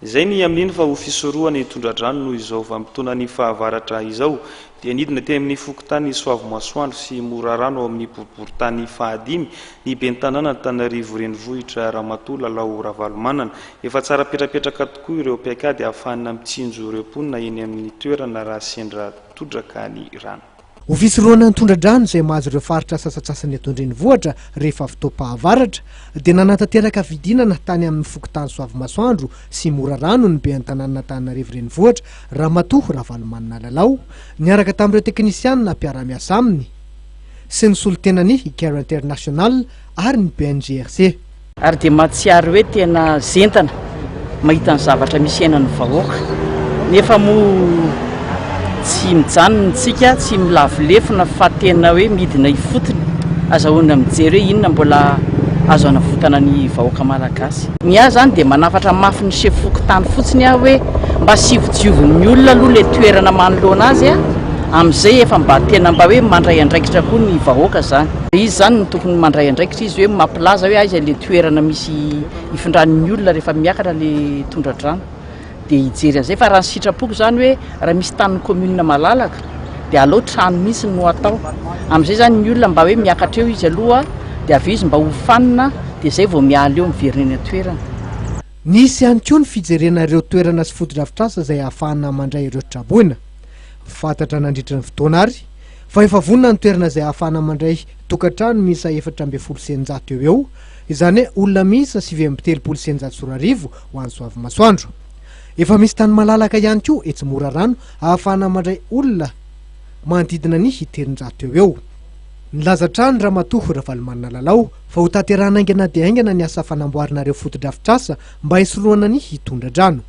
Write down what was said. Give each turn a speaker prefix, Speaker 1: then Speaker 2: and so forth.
Speaker 1: Izay ny amin'iny fa ho fisorohana hitondra-drano noho izao vampitona ny fahavaratra izao dia nidina teny amin'ny fokotany Soavimasoandro sy Morarano ao amin'ny boriboritany fahadimy ny ben'ny tanàna Antananarivo renivohitra Ramatoa Lalao Ravalomanana. Efa tsara petrapetraka tokoa ireo paikady ahafahana mitsinjo ireo mponina eny amin'ny toerana raha sendra todraka ny rano.
Speaker 2: Ho fisorohana ny tondra-drano izay mahazo ireo faritra sasatsasany eto an-drenivohitra rehefa fotoam-pahavaratra dia nanantanteraka vidinana tany amin'ny fokotany Soavimasoandro sy Morarano ny ben'ny tanàna Antananarivo renivohitra Ramatoa Ravalomanana Lalao niaraka tamin'ireo teknisianina mpiara-miasa aminy sy ny solotenany Care International ary ny BNGRC.
Speaker 3: Ary dia mahatsiaro hoe tena zentana mahita ny zavatra misy ainan'ny vahoaka nefa moa tsy mijanontsika tsy milavolefona fa tena hoe midina ifotony azahoana mijery hoe inona mbola azo anavotana ny vahoaka malagasy. Ny ahy zany dia manafatra mafy ny chef fokotany fotsiny aho hoe mba sivojioviny olona aloha le toerana manoloana azy amin'izay efa mba tena mba hoe mandray andraikitra koa ny vahoaka zany. Izy zany ny tokony mandray andraikitra izy hoe mampilaza hoe aiza le toerana misy ifindran'ny olona rehefa miakatra le tondra-drano dia hijery an'izay. Fa raha ny sitrapoko zany hoe raha misy tanin'ny commune malalaka dia aleo trano mihitsy no atao amin'izay zany ny olona mba hoe miakatra eo izy aloha dia avy izy mba ho fanina dia izay vao miala eo miverina eny toerana.
Speaker 2: Nisy ihany koa ny fijerena ireo toerana sy foto-drafitrasa izay ahafahana mandray ireo traboina. Fantatra nandritra ny fotoana ary fa efa vonona ny toerana izay ahafahana mandray tokantrano miisa 420 eo izany hoe olona miisa 730 sorarivo ho an'ny Soavimasoandro. Efa misy tany malalaka ihany koa etsy Morarano ahafahana mandray olona manodidina ny 300 eo. Nilaza trano Ramatoa Ravalomanana Lalao fa ho tanterahana aingana dia aingana ny asa fanamboarana ireo foto-drafitrasa mba hisorohana ny hitondra-drano.